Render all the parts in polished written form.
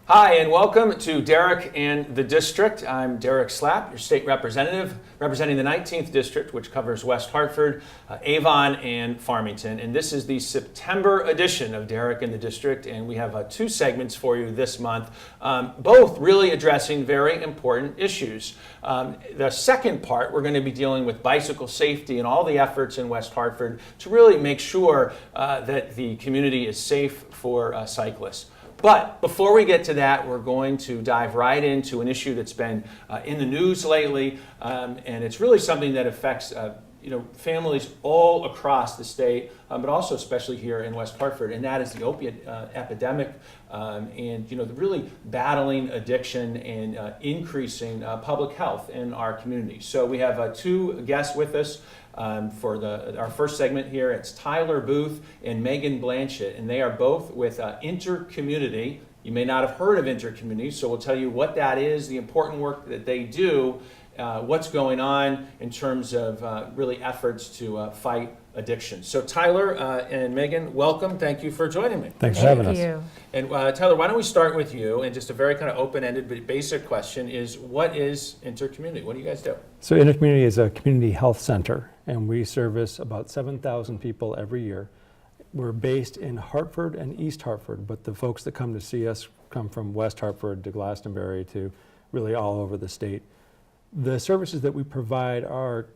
Hi, and welcome to Derek and the District. I'm Derek Slapp, your state representative, representing the 19th District, which covers West Hartford, Avon, and Farmington. And this is the September edition of Derek and the District, and we have two segments for you this month, both really addressing very important issues. The second part, we're going to be dealing with bicycle safety and all the efforts in West Hartford to really make sure that the community is safe for cyclists. But before we get to that, we're going to dive right into an issue that's been in the news lately, and it's really something that affects families all across the state, but also especially here in West Hartford, and that is the opiate epidemic, and really battling addiction and increasing public health in our community. So we have two guests with us. For our first segment here, it's Tyler Booth and Meghan Blanchette, and they are both with InterCommunity. You may not have heard of InterCommunity, so we'll tell you what that is, the important work that they do, what's going on in terms of really efforts to fight addiction. So Tyler and Meghan, welcome. Thank you for joining me. Thanks for having us. Thank you. And Tyler, why don't we start with you? And just a very kind of open-ended but basic question is, what is InterCommunity? What do you guys do? So InterCommunity is a community health center, and we service about 7,000 people every year. We're based in Hartford and East Hartford, but the folks that come to see us come from West Hartford to Glastonbury to really all over the state. The services that we provide are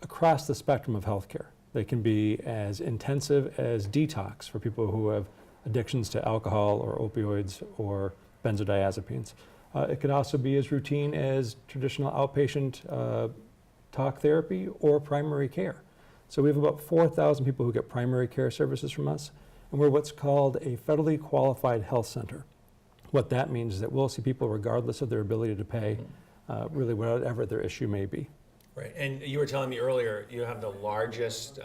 across the spectrum of healthcare. They can be as intensive as detox for people who have addictions to alcohol or opioids or benzodiazepines. It can also be as routine as traditional outpatient talk therapy or primary care. So we have about 4,000 people who get primary care services from us, and we're what's called a federally qualified health center. What that means is that we'll see people regardless of their ability to pay, really whatever their issue may be. Right, and you were telling me earlier you have the largest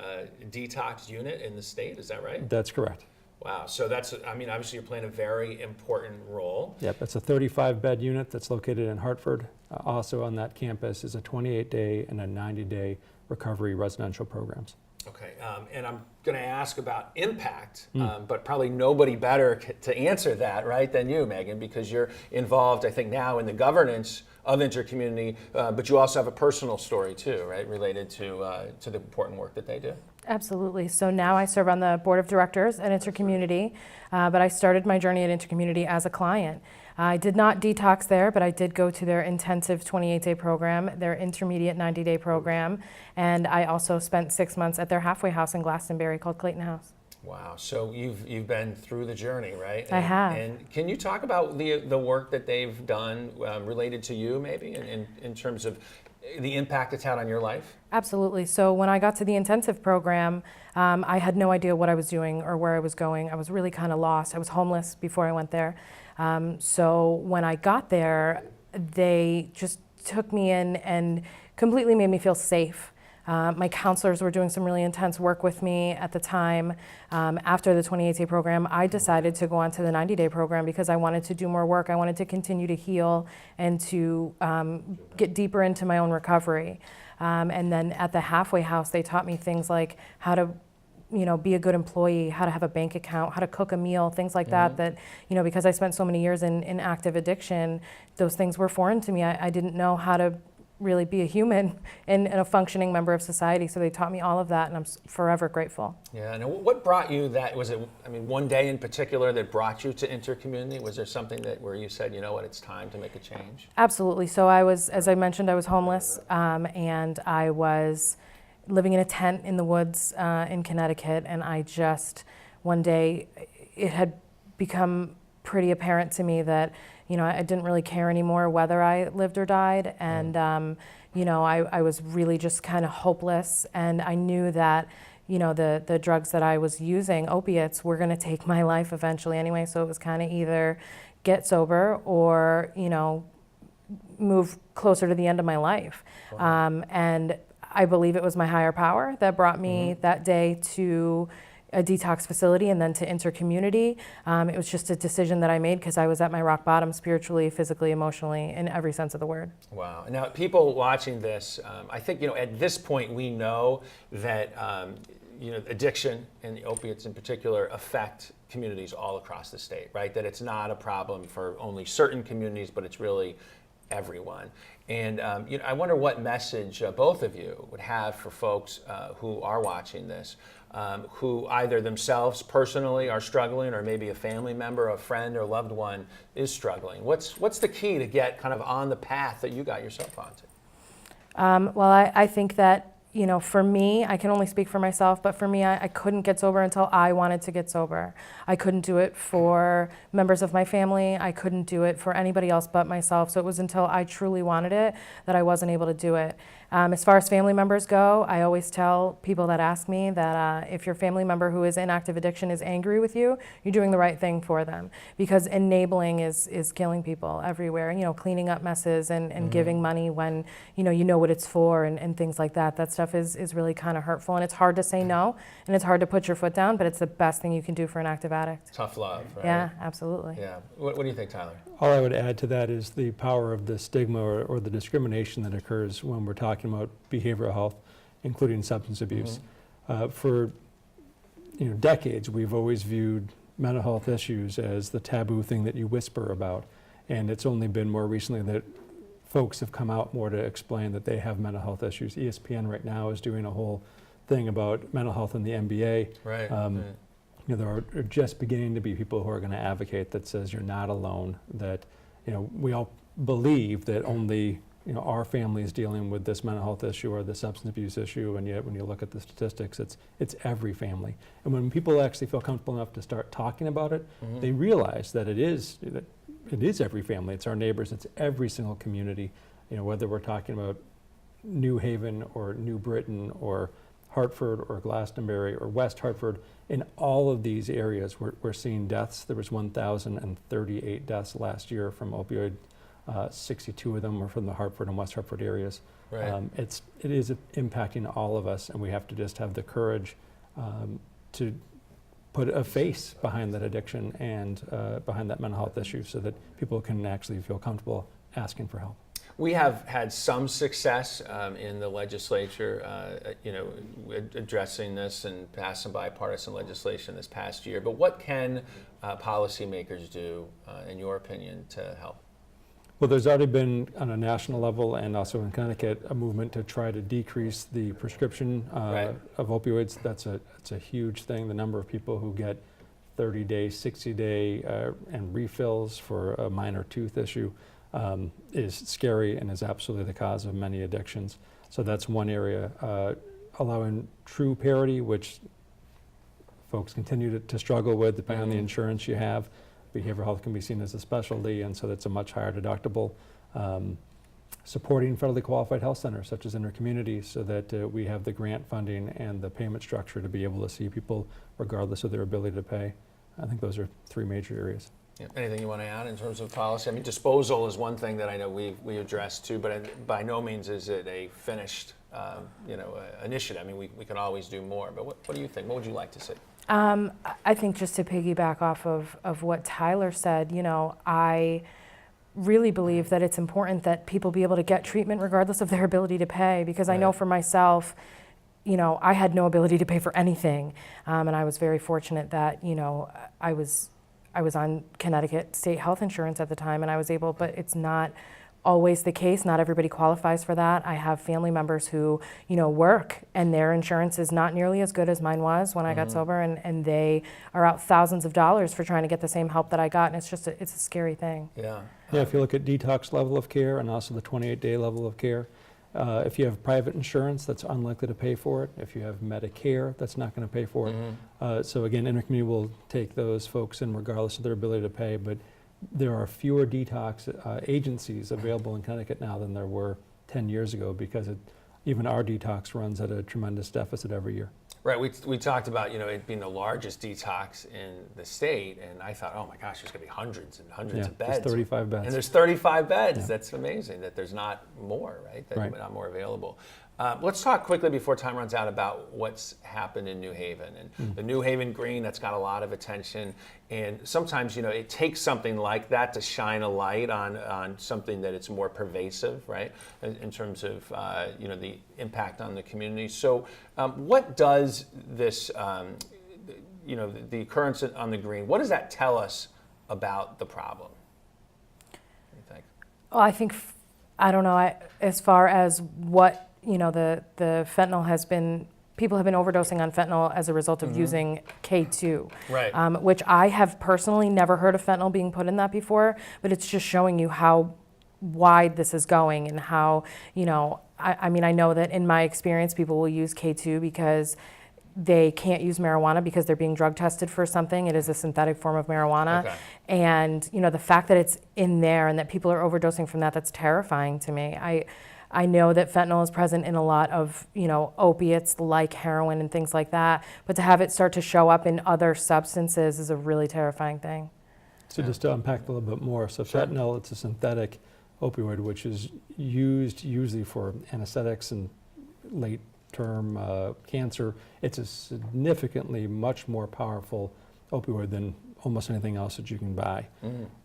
detox unit in the state, is that right? That's correct. Wow, so that's, obviously you're playing a very important role. Yep, it's a 35-bed unit that's located in Hartford. Also on that campus is a 28-day and a 90-day recovery residential programs. Okay, and I'm going to ask about impact, but probably nobody better to answer that, right, than you, Meghan, because you're involved, I think, now in the governance of InterCommunity, but you also have a personal story too, right, related to the important work that they do. Absolutely. So now I serve on the board of directors at InterCommunity, but I started my journey at InterCommunity as a client. I did not detox there, but I did go to their intensive 28-day program, their intermediate 90-day program, and I also spent 6 months at their halfway house in Glastonbury called Clayton House. Wow, so you've been through the journey, right? I have. And can you talk about the work that they've done related to you, maybe, in terms of the impact it's had on your life? Absolutely. So when I got to the intensive program, I had no idea what I was doing or where I was going. I was really kind of lost. I was homeless before I went there. So when I got there, they just took me in and completely made me feel safe. My counselors were doing some really intense work with me at the time. After the 28-day program, I decided to go on to the 90-day program because I wanted to do more work. I wanted to continue to heal and to get deeper into my own recovery. And then at the halfway house, they taught me things like how to be a good employee, how to have a bank account, how to cook a meal, things like that, because I spent so many years in active addiction, those things were foreign to me. I didn't know how to really be a human and a functioning member of society. So they taught me all of that, and I'm forever grateful. Yeah, and what brought you that? Was it, one day in particular that brought you to InterCommunity? Was there something where you said, you know what, it's time to make a change? Absolutely. So I was, as I mentioned, I was homeless, and I was living in a tent in the woods in Connecticut, and I just, one day, it had become pretty apparent to me that I didn't really care anymore whether I lived or died, and I was really just kind of hopeless, and I knew that the drugs that I was using, opiates, were going to take my life eventually anyway. So it was kind of either get sober or move closer to the end of my life. Wow. And I believe it was my higher power that brought me that day to a detox facility and then to InterCommunity. It was just a decision that I made because I was at my rock bottom spiritually, physically, emotionally, in every sense of the word. Wow. Now, people watching this, I think, at this point we know that addiction and the opiates in particular affect communities all across the state, right? That it's not a problem for only certain communities, but it's really everyone. And I wonder what message both of you would have for folks who are watching this, who either themselves personally are struggling, or maybe a family member, a friend, or loved one is struggling. What's the key to get kind of on the path that you got yourself onto? Well, I think that, for me, I can only speak for myself, but for me, I couldn't get sober until I wanted to get sober. I couldn't do it for members of my family. I couldn't do it for anybody else but myself. So it was until I truly wanted it that I wasn't able to do it. As far as family members go, I always tell people that ask me that if your family member who is in active addiction is angry with you, you're doing the right thing for them. Because enabling is killing people everywhere. Cleaning up messes and giving money when you know what it's for and things like that. That stuff is really kind of hurtful, and it's hard to say no, and it's hard to put your foot down, but it's the best thing you can do for an active addict. Tough love, right? Yeah, absolutely. Yeah. What do you think, Tyler? All I would add to that is the power of the stigma or the discrimination that occurs when we're talking about behavioral health, including substance abuse. For decades, we've always viewed mental health issues as the taboo thing that you whisper about, and it's only been more recently that folks have come out more to explain that they have mental health issues. ESPN right now is doing a whole thing about mental health in the NBA. Right. There are just beginning to be people who are going to advocate that says you're not alone, that we all believe that only our family is dealing with this mental health issue or the substance abuse issue, and yet when you look at the statistics, it's every family. And when people actually feel comfortable enough to start talking about it, they realize that it is every family. It's our neighbors. It's every single community. Whether we're talking about New Haven or New Britain or Hartford or Glastonbury or West Hartford, in all of these areas we're seeing deaths. There was 1,038 deaths last year from opioid. 62 of them were from the Hartford and West Hartford areas. Right. It is impacting all of us, and we have to just have the courage to put a face behind that addiction and behind that mental health issue, so that people can actually feel comfortable asking for help. We have had some success in the legislature, addressing this and passing bipartisan legislation this past year. But what can policymakers do, in your opinion, to help? Well, there's already been, on a national level and also in Connecticut, a movement to try to decrease the prescription of opioids. That's a huge thing. The number of people who get 30-day, 60-day and refills for a minor tooth issue is scary and is absolutely the cause of many addictions. So that's one area. Allowing true parity, which folks continue to struggle with depending on the insurance you have. Behavioral health can be seen as a specialty, and so that's a much higher deductible. Supporting federally qualified health centers such as InterCommunity, so that we have the grant funding and the payment structure to be able to see people regardless of their ability to pay. I think those are three major areas. Yeah. Anything you want to add in terms of policy? I mean, disposal is one thing that I know we addressed too, but by no means is it a finished initiative. I mean, we can always do more, but what do you think? What would you like to see? I think, just to piggyback off of what Tyler said, I really believe that it's important that people be able to get treatment regardless of their ability to pay, because I know for myself, I had no ability to pay for anything, and I was very fortunate that, I was on Connecticut state health insurance at the time, and I was able, but it's not always the case. Not everybody qualifies for that. I have family members who, work, and their insurance is not nearly as good as mine was when I got sober, and they are out thousands of dollars for trying to get the same help that I got, and it's just it's a scary thing. Yeah. Yeah, if you look at detox level of care and also the 28-day level of care, if you have private insurance, that's unlikely to pay for it. If you have Medicare, that's not going to pay for it. So again, InterCommunity will take those folks in regardless of their ability to pay, but there are fewer detox agencies available in Connecticut now than there were 10 years ago, because even our detox runs at a tremendous deficit every year. Right, we talked about it being the largest detox in the state, and I thought, oh my gosh, there's going to be hundreds and hundreds of beds. There's 35 beds. And there's 35 beds. Yeah. That's amazing that there's not more, right? That not more available. Let's talk quickly before time runs out about what's happened in New Haven and the New Haven Green. That's got a lot of attention, and sometimes it takes something like that to shine a light on something that it's more pervasive, right? In terms of the impact on the community. So, what does this the occurrence on the Green? What does that tell us about the problem? What do you think? Well, I don't know. As far as what the fentanyl has been, people have been overdosing on fentanyl as a result of using K2, right? Which I have personally never heard of fentanyl being put in that before, but it's just showing you how wide this is going and how, I know that in my experience, people will use K2 because they can't use marijuana because they're being drug tested for something. It is a synthetic form of marijuana. Okay. And, the fact that it's in there and that people are overdosing from that, that's terrifying to me. I know that fentanyl is present in a lot of, opiates like heroin and things like that, but to have it start to show up in other substances is a really terrifying thing. So just to unpack a little bit more, so Sure. fentanyl, it's a synthetic opioid which is used usually for anesthetics and late-term cancer. It's a significantly much more powerful opioid than almost anything else that you can buy.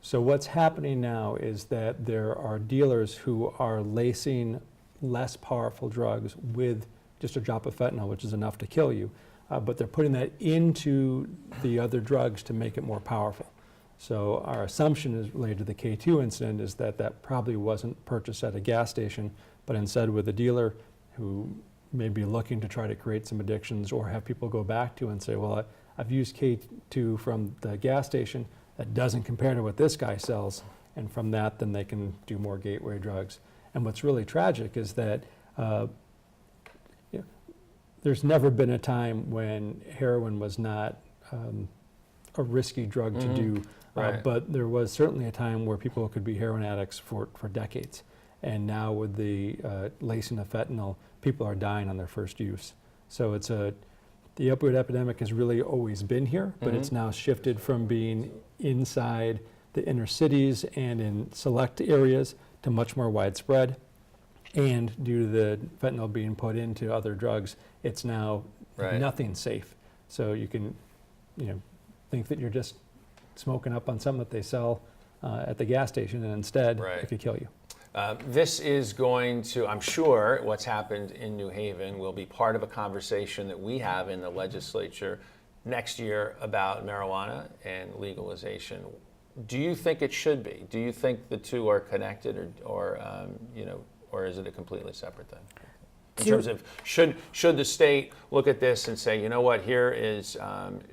So what's happening now is that there are dealers who are lacing less powerful drugs with just a drop of fentanyl, which is enough to kill you, but they're putting that into the other drugs to make it more powerful. So our assumption is related to the K2 incident is that that probably wasn't purchased at a gas station, but instead with a dealer who may be looking to try to create some addictions or have people go back to and say, well, I've used K2 from the gas station, that doesn't compare to what this guy sells, and from that then they can do more gateway drugs. And what's really tragic is that there's never been a time when heroin was not a risky drug to do, right. But there was certainly a time where people could be heroin addicts for decades. And now with the lacing of fentanyl, people are dying on their first use. So the opioid epidemic has really always been here, but it's now shifted from being inside the inner cities and in select areas to much more widespread. And due to the fentanyl being put into other drugs, it's now nothing safe. So you can, think that you're just smoking up on something that they sell at the gas station, and instead it could kill you. This is going to, I'm sure, what's happened in New Haven will be part of a conversation that we have in the legislature next year about marijuana and legalization. Do you think it should be? Do you think the two are connected, or is it a completely separate thing? In terms of should the state look at this and say, you know what, here is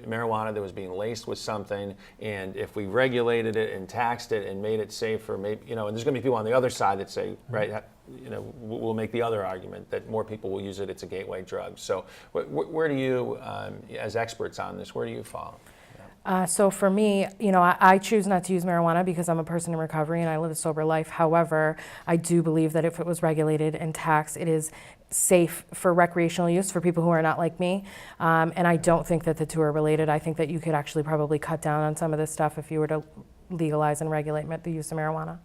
marijuana that was being laced with something, and if we regulated it and taxed it and made it safer, maybe, and there's going to be people on the other side that say, right, we'll make the other argument that more people will use it. It's a gateway drug. So where do you, as experts on this, where do you fall? So for me, I choose not to use marijuana because I'm a person in recovery and I live a sober life. However, I do believe that if it was regulated and taxed, it is safe for recreational use for people who are not like me. And I don't think that the two are related. I think that you could actually probably cut down on some of this stuff if you were to legalize and regulate the use of marijuana.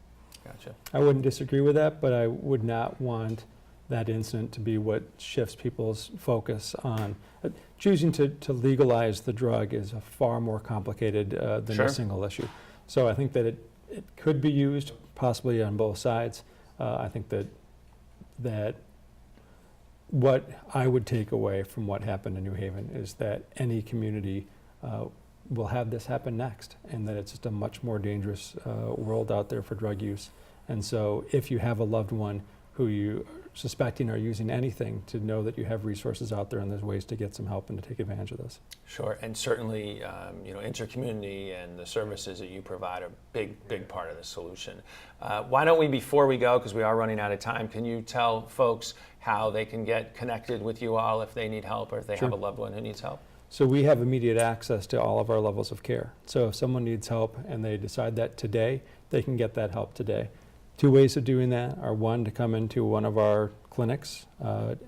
Gotcha. I wouldn't disagree with that, but I would not want that incident to be what shifts people's focus on. Choosing to legalize the drug is a far more complicated than a single issue. So I think that it could be used possibly on both sides. I think that what I would take away from what happened in New Haven is that any community will have this happen next, and that it's just a much more dangerous world out there for drug use. And so if you have a loved one who you suspecting are using anything, to know that you have resources out there and there's ways to get some help and to take advantage of this. Sure, and certainly, InterCommunity and the services that you provide are a big part of the solution. Why don't we, before we go, because we are running out of time, can you tell folks how they can get connected with you all if they need help or if they have a loved one who needs help? So we have immediate access to all of our levels of care. So if someone needs help and they decide that today, they can get that help today. Two ways of doing that are, one, to come into one of our clinics,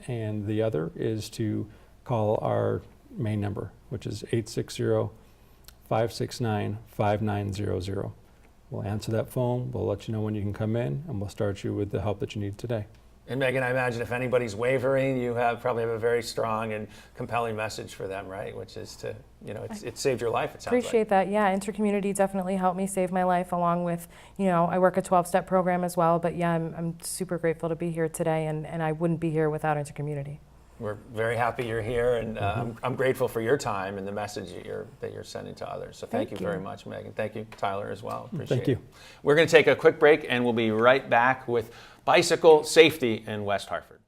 and the other is to call our main number, which is 860-569-5900. We'll answer that phone, we'll let you know when you can come in, and we'll start you with the help that you need today. And Megan, I imagine if anybody's wavering, you probably have a very strong and compelling message for them, right? Which is to, it saved your life, it sounds like. Appreciate that. Yeah, InterCommunity definitely helped me save my life, along with, I work a 12-step program as well. But yeah, I'm super grateful to be here today, and I wouldn't be here without InterCommunity. We're very happy you're here, and I'm grateful for your time and the message that you're sending to others. So thank you very much, Megan. Thank you, Tyler, as well. Appreciate Thank you. it. We're going to take a quick break, and we'll be right back with bicycle safety in West Hartford.